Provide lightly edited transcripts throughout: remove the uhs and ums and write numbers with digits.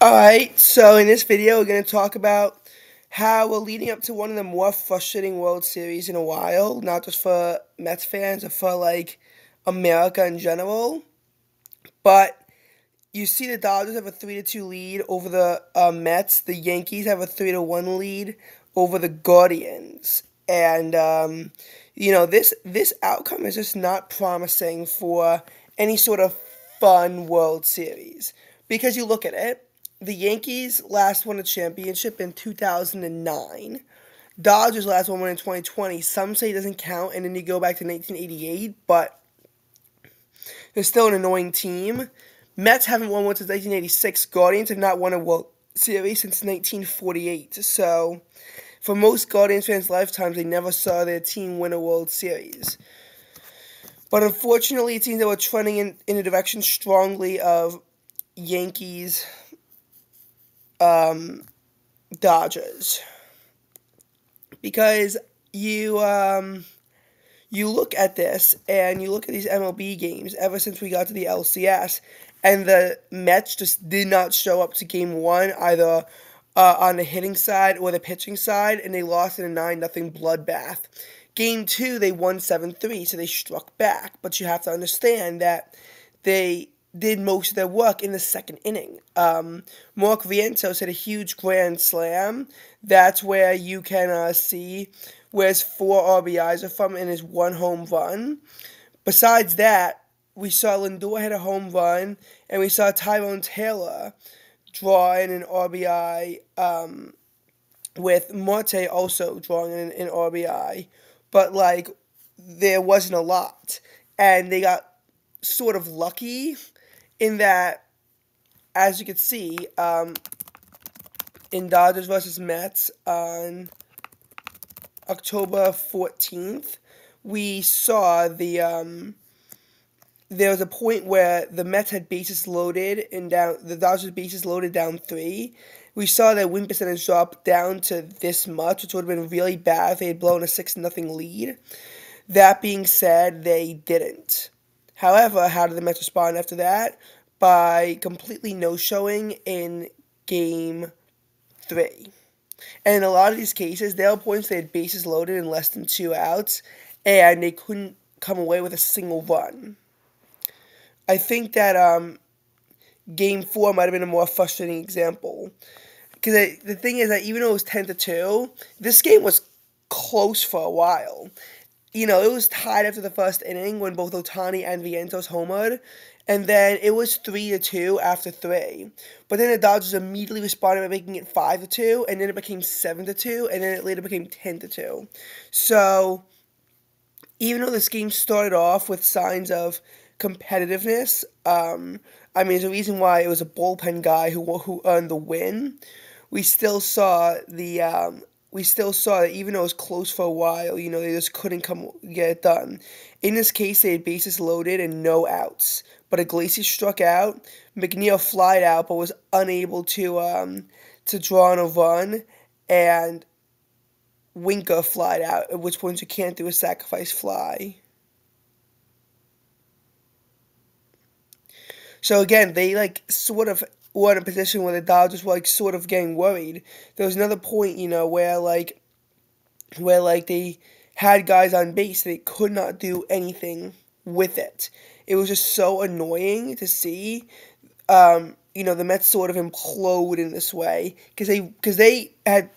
Alright, so in this video we're going to talk about how we're leading up to one of the more frustrating World Series in a while, not just for Mets fans, but for America in general. But you see the Dodgers have a 3-2 lead over the Mets. The Yankees have a 3-1 lead over the Guardians. And this outcome is just not promising for any sort of fun World Series. Because you look at it, the Yankees last won a championship in 2009. Dodgers last won one in 2020. Some say it doesn't count, and then you go back to 1988, but they're still an annoying team. Mets haven't won one since 1986. Guardians have not won a World Series since 1948. So, for most Guardians fans' lifetimes, they never saw their team win a World Series. But unfortunately, it seems that we're trending in a direction strongly of Yankees Dodgers, because you look at this and you look at these MLB games ever since we got to the LCS, and the Mets just did not show up to game one either on the hitting side or the pitching side, and they lost in a 9-0 bloodbath. Game two, they won 7-3, so they struck back, but you have to understand that they did most of their work in the second inning. Mark Vientos hit a huge grand slam. That's where you can see where his 4 RBIs are from in his 1 home run. Besides that, we saw Lindor hit a home run, and we saw Tyrone Taylor draw in an RBI, with Marte also drawing in an RBI. But, there wasn't a lot. And they got sort of lucky in that, as you can see, in Dodgers versus Mets on October 14th, we saw there was a point where the Mets had bases loaded and the Dodgers bases loaded down 3. We saw their win percentage drop down to this much, which would have been really bad if they had blown a 6-0 lead. That being said, they didn't. However, how did the Mets respond after that? By completely no-showing in Game 3. And in a lot of these cases, there were points they had bases loaded in less than 2 outs, and they couldn't come away with a single run. I think that Game 4 might have been a more frustrating example. Because the thing is that even though it was 10-2, this game was close for a while. It was tied after the first inning when both Ohtani and Vientos homered, and then it was 3-2 after 3. But then the Dodgers immediately responded by making it 5-2, and then it became 7-2, and then it later became 10-2. So, even though this game started off with signs of competitiveness, there's a reason why it was a bullpen guy who earned the win. We still saw that even though it was close for a while, they just couldn't get it done. In this case, they had bases loaded and no outs. But Iglesias struck out, McNeil flied out, but was unable to draw on a run, and Winker flied out, at which point you can't do a sacrifice fly. So again, they sort of were in a position where the Dodgers were sort of getting worried. There was another point, where they had guys on base, they could not do anything with it. It was just so annoying to see. The Mets sort of implode in this way because they had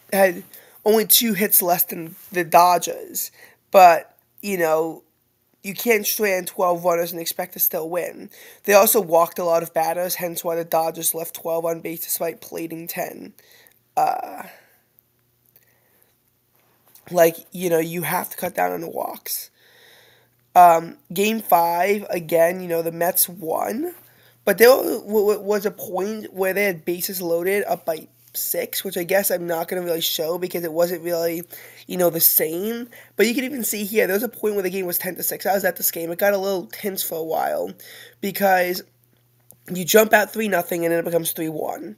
only 2 hits less than the Dodgers, but you can't strand 12 runners and expect to still win. They also walked a lot of batters, hence why the Dodgers left 12 on base despite plating 10. You have to cut down on the walks. Game 5, again, the Mets won. But there was a point where they had bases loaded up by 6, which I guess I'm not going to really show because it wasn't really, the same. But you can even see here, there was a point where the game was 10-6. I was at this game. It got a little tense for a while because you jump out 3-0 and then it becomes 3-1.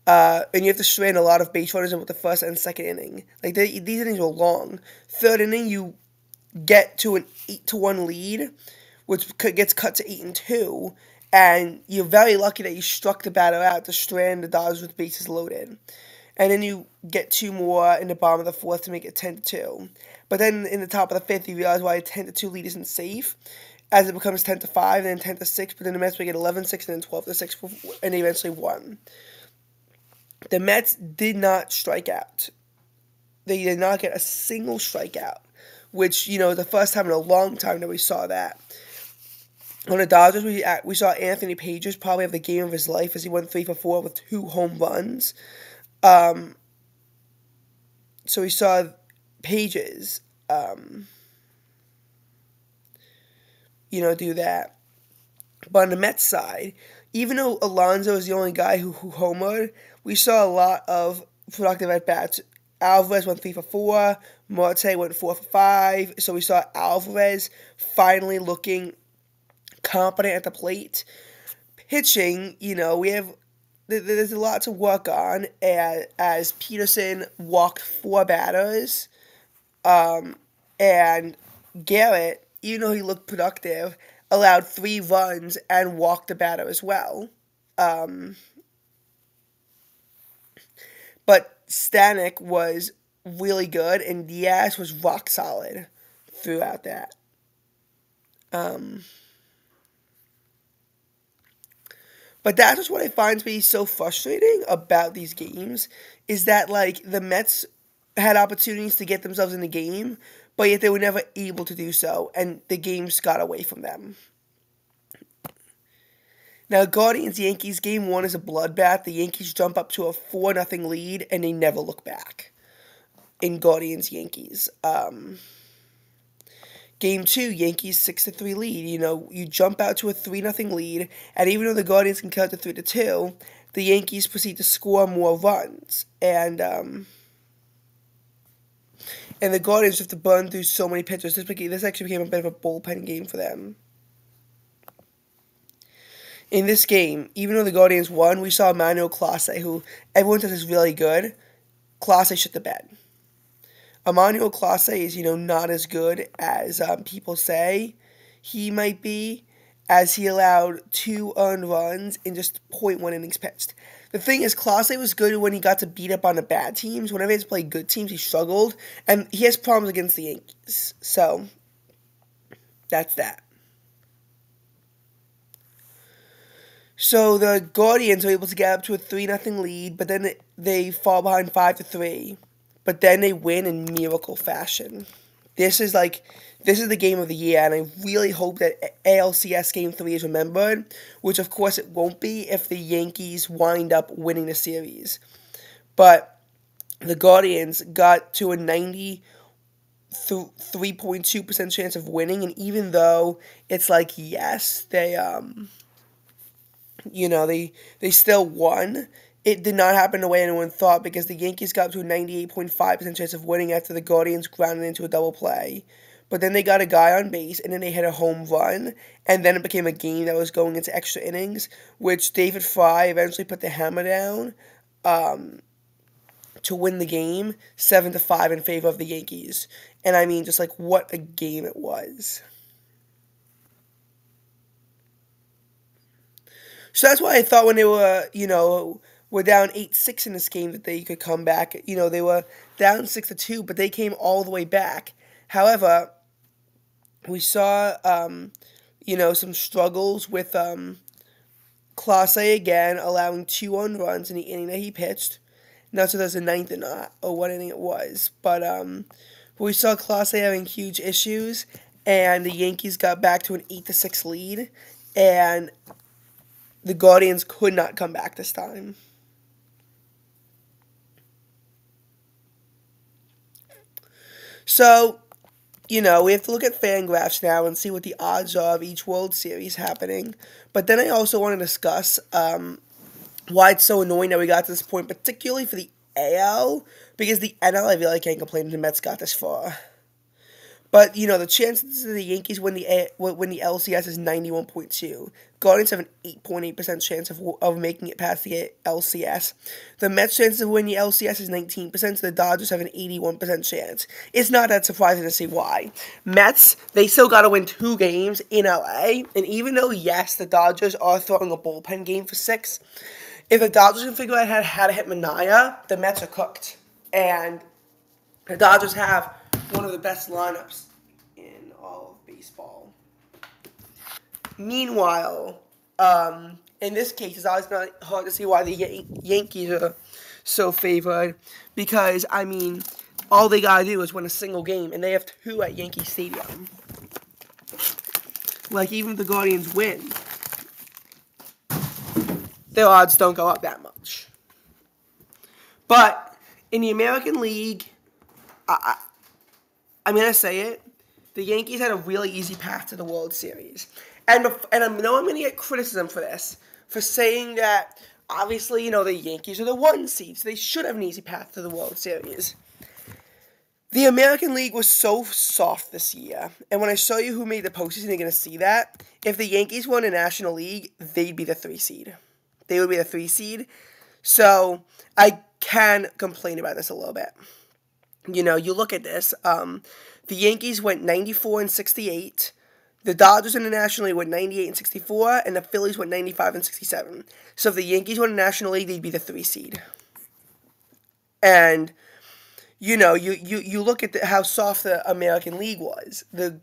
And you have to strand a lot of base runners in with the first and second inning. These innings were long. Third inning, you get to an 8-1 lead, which gets cut to 8-2, And you're very lucky that you struck the batter out to strand the Dodgers with bases loaded. And then you get two more in the bottom of the fourth to make it 10-2. But then in the top of the fifth, you realize why a 10-2 lead isn't safe, as it becomes 10-5, and then 10-6. But then the Mets make it 11-6, and then 12-6, and they eventually won. The Mets did not strike out. They did not get a single strikeout, which, is the first time in a long time that we saw that. On the Dodgers, we saw Anthony Pages probably have the game of his life as he went 3 for 4 with 2 home runs. So we saw Pages, do that. But on the Mets side, even though Alonso is the only guy who homered, we saw a lot of productive at-bats. Alvarez went 3 for 4. Marte went 4 for 5. So we saw Alvarez finally looking competent at the plate. Pitching, there's a lot to work on as Peterson walked 4 batters. And Garrett, even though he looked productive, allowed 3 runs and walked a batter as well. But Stanek was really good, and Diaz was rock solid throughout that. But that's just what I find to be so frustrating about these games, is that, the Mets had opportunities to get themselves in the game, but yet they were never able to do so, and the games got away from them. Now, Guardians-Yankees Game 1 is a bloodbath. The Yankees jump up to a 4-0 lead, and they never look back in Guardians-Yankees. Game 2, Yankees 6-3 lead. You jump out to a 3-0 lead, and even though the Guardians can cut to 3-2, the Yankees proceed to score more runs. And the Guardians have to burn through so many pitchers. This actually became a bit of a bullpen game for them. In this game, even though the Guardians won, we saw Emmanuel Clase, who everyone says is really good. Clase shit the bed. Emmanuel Clase is, not as good as people say he might be, as he allowed 2 earned runs in just 0.1 innings pitched. The thing is, Clase was good when he got to beat up on the bad teams. Whenever he has played good teams, he struggled, and he has problems against the Yankees. So, that's that. So the Guardians are able to get up to a 3-0 lead, but then they fall behind 5-3. But then they win in miracle fashion. This is the game of the year, and I really hope that ALCS Game 3 is remembered, which of course it won't be if the Yankees wind up winning the series. But the Guardians got to a 93.2% chance of winning, and even though it's yes, they they still won. It did not happen the way anyone thought, because the Yankees got up to a 98.5% chance of winning after the Guardians grounded into a double play. But then they got a guy on base, and then they hit a home run, and then it became a game that was going into extra innings, which David Fry eventually put the hammer down to win the game 7-5 in favor of the Yankees. And I mean, just what a game it was. So that's why I thought when they were, were down 8-6 in this game that they could come back. They were down 6-2, but they came all the way back. However, we saw, some struggles with Clase again, allowing 2 earned runs in the inning that he pitched. Not sure if there's a ninth or not, or what inning it was. But we saw Clase having huge issues, and the Yankees got back to an 8-6 lead, and the Guardians could not come back this time. So, we have to look at FanGraphs now and see what the odds are of each World Series happening. But then I also want to discuss why it's so annoying that we got to this point, particularly for the AL, because the NL, I really can't complain the Mets got this far. But the chances of the Yankees win the LCS is 91.2. Guardians have an 8.8% chance of making it past the LCS. The Mets' chances of winning the LCS is 19%, so the Dodgers have an 81% chance. It's not that surprising to see why. Mets, they still got to win 2 games in LA, and even though, yes, the Dodgers are throwing a bullpen game for 6, if the Dodgers can figure out how to hit Mania, the Mets are cooked. And the Dodgers have one of the best lineups in all of baseball. Meanwhile, in this case, it's always been hard to see why the Yankees are so favored. Because, all they got to do is win a single game, and they have 2 at Yankee Stadium. Like, even if the Guardians win, their odds don't go up that much. But in the American League, I'm going to say it, the Yankees had a really easy path to the World Series. And I know I'm going to get criticism for this, for saying that, obviously, the Yankees are the 1 seeds. They should have an easy path to the World Series. The American League was so soft this year. And when I show you who made the postseason, you're going to see that. If the Yankees won the National League, they'd be the 3 seed. They would be the 3 seed. So I can complain about this a little bit. You look at this. The Yankees went 94-68. The Dodgers in the National League went 98-64, and the Phillies went 95-67. So if the Yankees won the National League, they'd be the 3 seed. And you look at how soft the American League was. The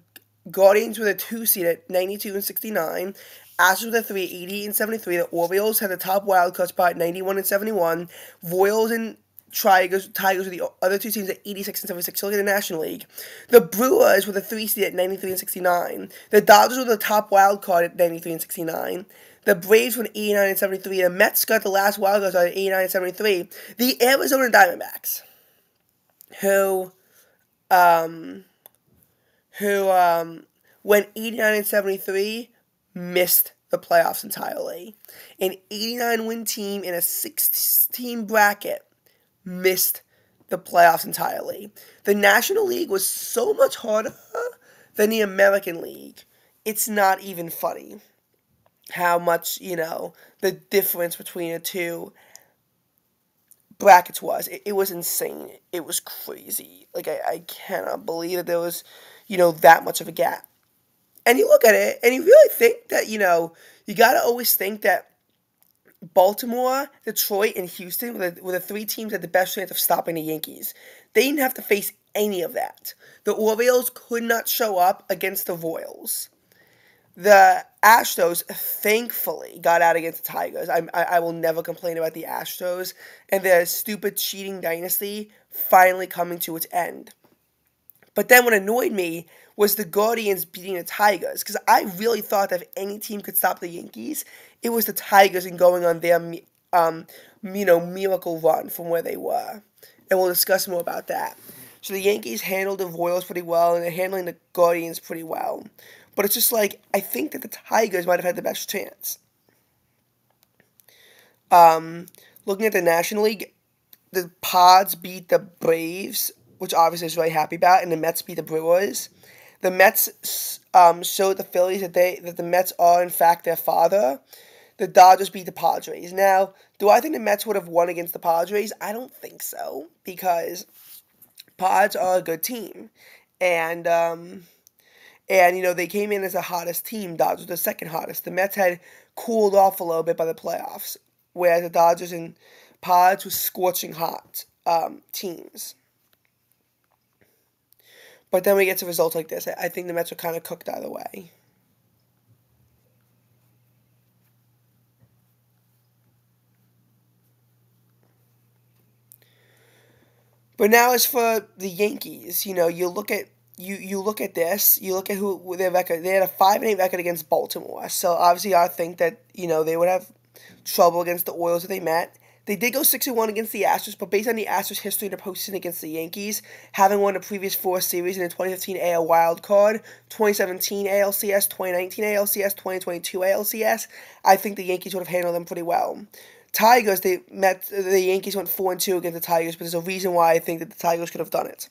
Guardians were the 2 seed at 92-69. Astros were the 3 at 88-73. The Orioles had the top wild card spot at 91-71. Royals and Tigers were the other 2 teams at 86-76. So look at the National League. The Brewers were the 3 seed at 93-69. The Dodgers were the top wild card at 93-69. The Braves were 89-73. The Mets got the last wild card at 89-73. The Arizona Diamondbacks, who went 89-73, missed the playoffs entirely. An 89-win team in a 6-team bracket missed the playoffs entirely. The National League was so much harder than the American League. It's not even funny how much, the difference between the 2 brackets was. It was insane. It was crazy. Like, I cannot believe that there was, that much of a gap. And you look at it, and you really think that, you got to always think that Baltimore, Detroit, and Houston were the 3 teams that had the best chance of stopping the Yankees. They didn't have to face any of that. The Orioles could not show up against the Royals. The Astros, thankfully, got out against the Tigers. I will never complain about the Astros and their stupid cheating dynasty finally coming to its end. But then what annoyed me was the Guardians beating the Tigers, because I really thought that if any team could stop the Yankees, it was the Tigers and going on their, miracle run from where they were. And we'll discuss more about that. So the Yankees handled the Royals pretty well, and they're handling the Guardians pretty well. But it's just like, I think that the Tigers might have had the best chance. Looking at the National League, the Pods beat the Braves, which obviously I was really happy about, and the Mets beat the Brewers. The Mets showed the Phillies that the Mets are, in fact, their father. The Dodgers beat the Padres. Now, do I think the Mets would have won against the Padres? I don't think so, because Pods are a good team. And they came in as the hottest team. Dodgers were the second hottest. The Mets had cooled off a little bit by the playoffs, whereas the Dodgers and Pods were scorching hot teams. But then we get to results like this. I think the Mets are kind of cooked either way. But now as for the Yankees, you look at this, you look at who their record. They had a 5-8 record against Baltimore. So obviously I think that, they would have trouble against the Orioles if they met. They did go 6-1 against the Astros, but based on the Astros' history in the postseason against the Yankees, having won the previous 4 series in the 2015 AL Wild Card, 2017 ALCS, 2019 ALCS, 2022 ALCS, I think the Yankees would have handled them pretty well. Tigers, the Yankees went 4-2 against the Tigers, but there's a reason why I think that the Tigers could have done it.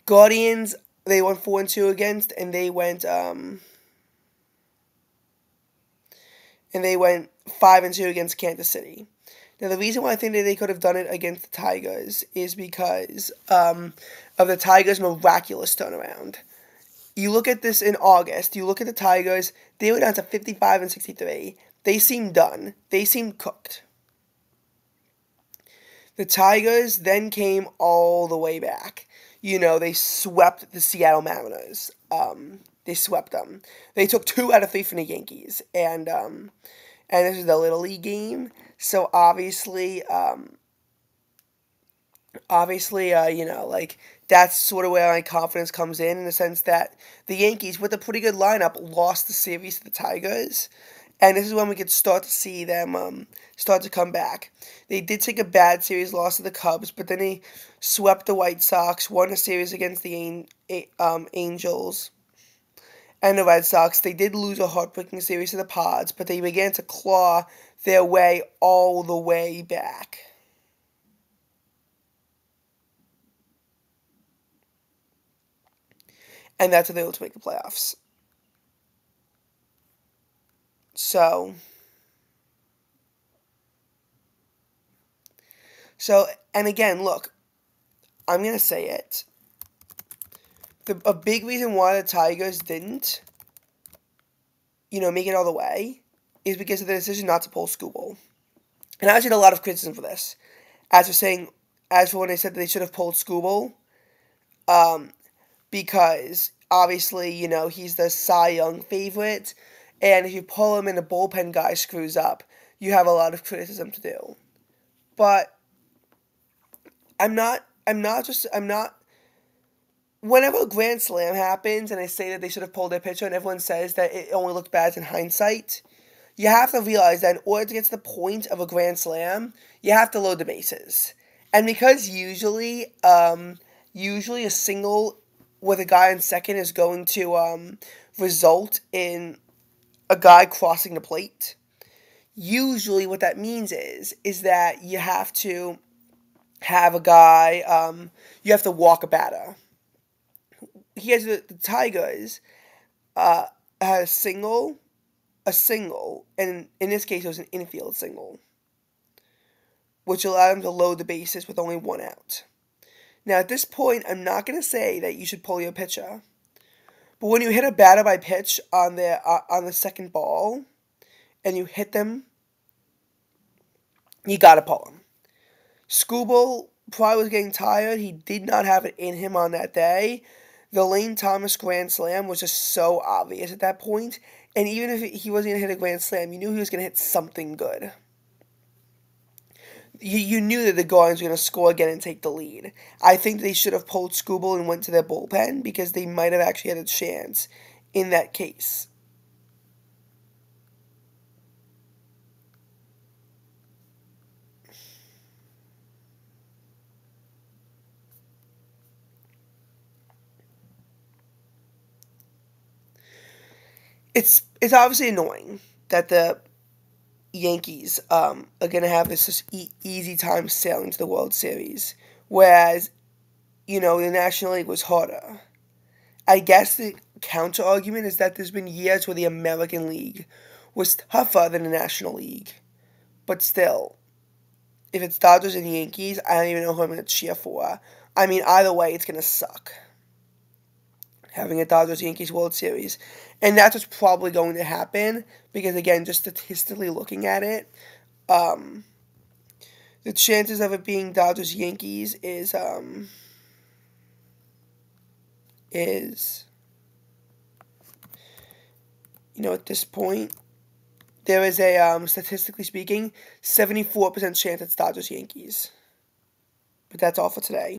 Guardians, they went 4-2 against, and they went 5-2 against Kansas City. Now, the reason why I think that they could have done it against the Tigers is because of the Tigers' miraculous turnaround. You look at this in August, you look at the Tigers, they were down to 55-63. They seemed done. They seemed cooked. The Tigers then came all the way back. They swept the Seattle Mariners. They swept them. They took 2 out of 3 from the Yankees. And this is the Little League game. So obviously, that's sort of where my confidence comes in the sense that the Yankees, with a pretty good lineup, lost the series to the Tigers. And this is when we could start to see them start to come back. They did take a bad series loss to the Cubs, but then they swept the White Sox, won a series against the Angels and the Red Sox. They did lose a heartbreaking series to the Pods, but they began to claw their way all the way back. And that's how they were able to make the playoffs. So, and again, look, I'm going to say it. A big reason why the Tigers didn't, make it all the way is because of the decision not to pull Skubal. And I actually had a lot of criticism for this. As for when they said that they should have pulled Skubal, because obviously, he's the Cy Young favorite, and if you pull him and the bullpen guy screws up, you have a lot of criticism to do. But whenever a Grand Slam happens and they say that they should have pulled their pitcher and everyone says that it only looked bad in hindsight, you have to realize that in order to get to the point of a Grand Slam, you have to load the bases. And because usually a single with a guy in second is going to result in a guy crossing the plate, usually what that means is that you have to have a guy, you have to walk a batter. The Tigers had a single, and in this case it was an infield single, which allowed them to load the bases with only 1 out. Now at this point, I'm not going to say that you should pull your pitcher, but when you hit a batter by pitch on the second ball, and you hit them, you got to pull him. Skubal probably was getting tired. He did not have it in him on that day. The Lane Thomas Grand Slam was just so obvious at that point. And even if he wasn't going to hit a Grand Slam, you knew he was going to hit something good. You knew that the Guardians were going to score again and take the lead. I think they should have pulled Skubal and went to their bullpen because they might have actually had a chance in that case. It's obviously annoying that the Yankees are going to have this easy time sailing to the World Series, whereas, the National League was harder. I guess the counter argument is that there's been years where the American League was tougher than the National League. But still, if it's Dodgers and Yankees, I don't even know who I'm going to cheer for. I mean, either way, it's going to suck having a Dodgers-Yankees World Series. And that's what's probably going to happen because, again, just statistically looking at it, the chances of it being Dodgers-Yankees is at this point, there is a, statistically speaking, 74% chance it's Dodgers-Yankees. But that's all for today.